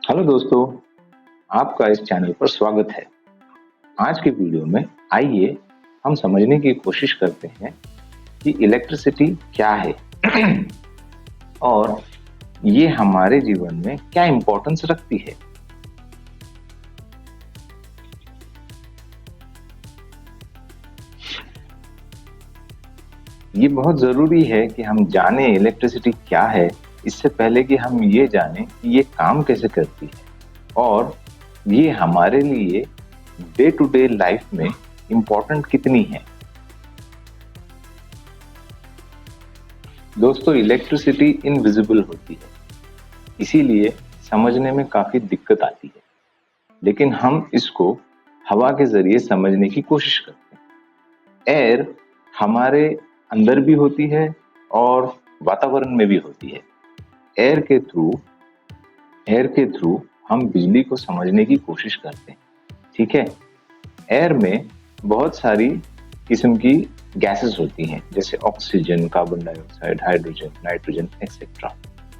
Hello दोस्तों, आपका इस चैनल पर स्वागत है। आज की वीडियो में आइए हम समझने की कोशिश करते हैं कि इलेक्ट्रिसिटी क्या है और ये हमारे जीवन में क्या इम्पोर्टेंस रखती है। ये बहुत जरूरी है कि हम जाने इलेक्ट्रिसिटी क्या है, इससे पहले कि हम ये जानें कि ये काम कैसे करती है और ये हमारे लिए डे टू डे लाइफ में इम्पोर्टेंट कितनी है। दोस्तों, इलेक्ट्रिसिटी इनविजिबल होती है, इसीलिए समझने में काफी दिक्कत आती है, लेकिन हम इसको हवा के जरिए समझने की कोशिश करते हैं। एयर हमारे अंदर भी होती है और वातावरण में भी होती है। एयर के थ्रू एयर के थ्रू हम बिजली को समझने की कोशिश करते हैं। ठीक है। एयर में बहुत सारी किस्म की गैसेस होती हैं, जैसे oxygen, carbon dioxide, hydrogen, nitrogen etcetera.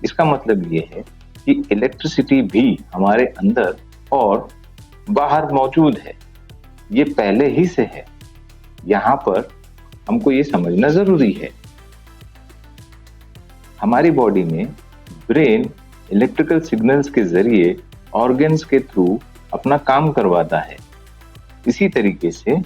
इसका मतलब ये है कि इलेक्ट्रिसिटी भी हमारे अंदर और बाहर मौजूद है, ये पहले ही से है। यहाँ पर हमको ये समझना जरूरी है। हमारी बॉडी में ब्रेन इलेक्ट्रिकल सिग्नल्स के जरिए ऑर्गन्स के थ्रू अपना काम करवाता है। इसी तरीके से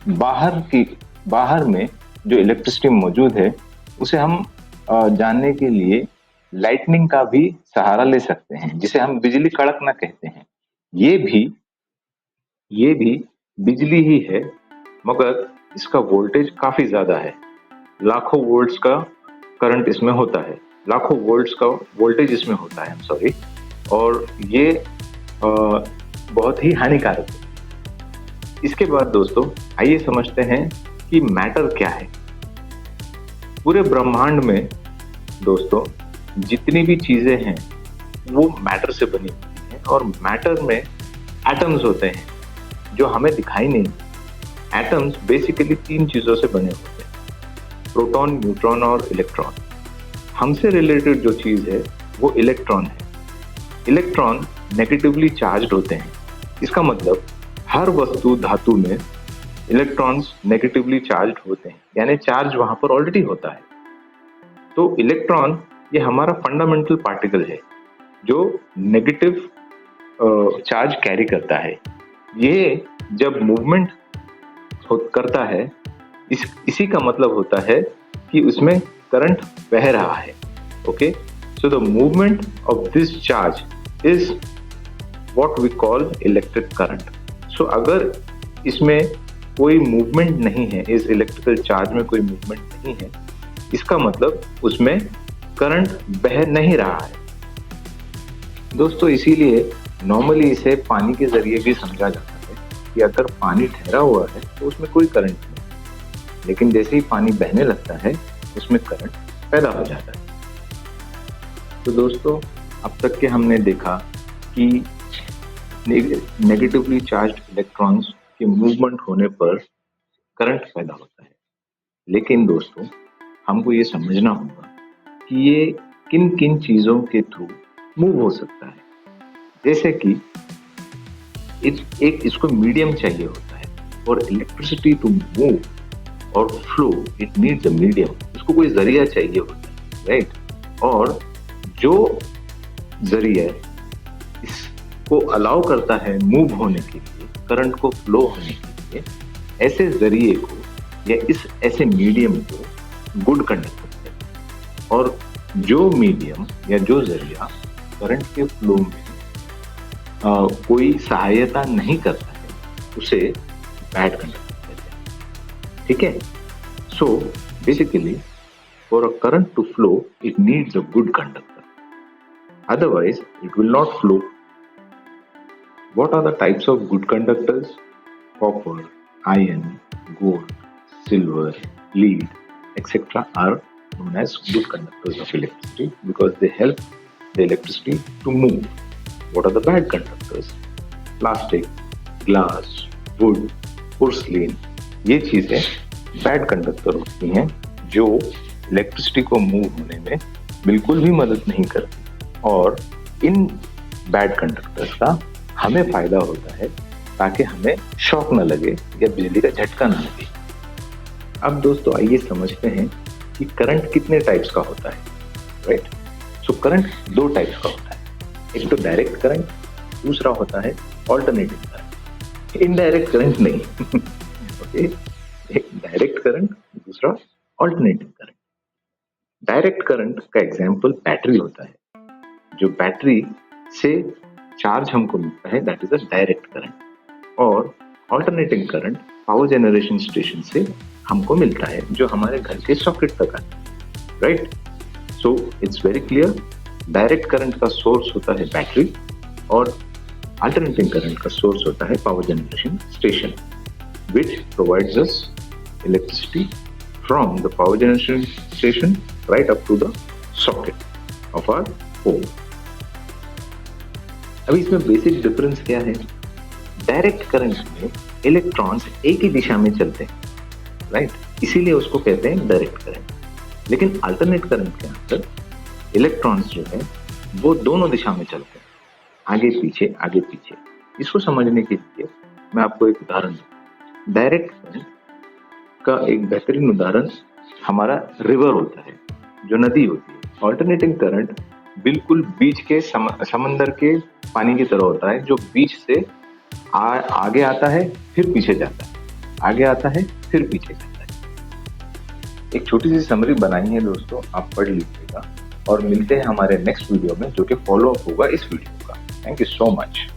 बाहर में जो इलेक्ट्रिसिटी मौजूद है उसे हम जानने के लिए लाइटनिंग का भी सहारा ले सकते हैं, जिसे हम बिजली कड़कना कहते हैं। ये भी बिजली ही है, मगर इसका वोल्टेज काफी ज्यादा है। लाखों वोल्ट्स का करंट इसमें होता है, लाखों वोल्ट्स का वोल्टेज इसमें होता है, सॉरी। और ये बहुत ही हानिकारक है। इसके बाद दोस्तों आइए समझते हैं कि मैटर क्या है। पूरे ब्रह्मांड में दोस्तों जितनी भी चीजें हैं वो मैटर से बनी होती हैं, और मैटर में एटम्स होते हैं जो हमें दिखाई नहीं देते। एटम्स बेसिकली 3 चीजों से बने होते हैं, प्रोटॉन, न्यूट्रॉन और इलेक्ट्रॉन। हमसे रिलेटेड जो चीज है वो इलेक्ट्रॉन है। इलेक्ट्रॉन नेगेटिवली चार्ज्ड होते हैं। इसका मतलब हर वस्तु धातु में इलेक्ट्रॉन्स नेगेटिवली चार्ज्ड होते हैं, यानी चार्ज वहां पर ऑलरेडी होता है। तो इलेक्ट्रॉन ये हमारा फंडामेंटल पार्टिकल है जो नेगेटिव चार्ज कैरी करता है। ये जब मूवमेंट करता है, इसी का मतलब होता है कि उसमें करंट बह रहा है। Okay, so the movement of this charge is what we call electric current. So अगर इसमें कोई मूवमेंट नहीं है, इस इलेक्ट्रिकल चार्ज में कोई मूवमेंट नहीं है, इसका मतलब उसमें करंट बह नहीं रहा है। दोस्तों, इसीलिए नॉर्मली इसे पानी के जरिए भी समझा जाता है कि अगर पानी ठहरा हुआ है तो उसमें कोई करंट नहीं, लेकिन जैसे ही पानी बहने लगता है उसमें करंट पैदा हो जाता है। तो दोस्तों, अब तक के हमने देखा कि नेगेटिवली चार्ज्ड इलेक्ट्रॉन्स के मूवमेंट होने पर करंट पैदा होता है। लेकिन दोस्तों, हमको ये समझना होगा कि ये किन किन चीजों के थ्रू मूव हो सकता है। जैसे कि इसको मीडियम चाहिए होता है, और इलेक्ट्रिसिटी टू मूव और flow it needs a medium. इसको कोई जरिया चाहिए होता है, राइट। और जो जरिया इसको अलाउ करता है मूव होने के लिए, करंट को फ्लो होने के लिए, ऐसे जरिए को या ऐसे मीडियम को गुड कंडक्टर कहते हैं। और जो मीडियम या जो जरिया करंट के फ्लो में कोई सहायता नहीं करता है उसे बैड कंडक्टर कहते हैं। ठीक है। So basically for a current to flow it needs a good conductor, otherwise it will not flow. What are the types of good conductors? Copper, iron, gold, silver, lead, etc. are known as good conductors of electricity because they help the electricity to move. What are the bad conductors? Plastic, glass, wood, porcelain, ये चीजें bad conductor होती हैं जो electricity को move होने में बिल्कुल भी मदद नहीं करती। और इन बैड कंडक्टर्स का हमें फायदा होता है ताकि हमें शॉक न लगे या बिजली का झटका न लगे। अब दोस्तों आइए समझते हैं कि करंट कितने टाइप्स का होता है, राइट? सो करंट दो टाइप्स का होता है, एक तो डायरेक्ट करंट, दूसरा होता है ऑल्टरनेटिंग करंट। इनडायरेक्ट करंट नहीं ओके, एक डायरेक्ट करंट, दूसरा ऑल्टरनेटिंग करंट। डायरेक्ट करंट का एग्जांपल बैटरी होता है। जो बैटरी से चार्ज हमको मिलता है that is a direct current. और alternating current power generation station से हमको मिलता है जो हमारे घर के सॉकेट तक आता है, right? So it's very clear, direct current का सोर्स होता है बैटरी और अल्टरनेटिंग करंट का सोर्स होता है power generation station which provides us electricity from the power generation station right up to the socket of our home. अभी इसमें basic difference क्या है? डायरेक्ट करंट में इलेक्ट्रॉन्स एक ही दिशा में चलते हैं, राइट? इसीलिए उसको कहते हैं डायरेक्ट करंट। लेकिन अल्टरनेट करंट के अंदर इलेक्ट्रॉन्स जो है वो दोनों दिशा में चलते हैं, आगे पीछे आगे पीछे। इसको समझने के लिए मैं आपको एक उदाहरण दूं। डायरेक्ट करंट का एक बेहतरीन उदाहरण हमारा रिवर होता है, जो नदी होती है। ऑल्टरनेटिंग करंट बिल्कुल बीच के समंदर के पानी की तरह होता है, जो बीच से आगे आता है फिर पीछे जाता है, आगे आता है फिर पीछे जाता है। एक छोटी सी समरी बनाई है दोस्तों, आप पढ़ लीजिएगा और मिलते हैं हमारे नेक्स्ट वीडियो में जो कि फॉलो अप होगा इस वीडियो का। Thank you so much.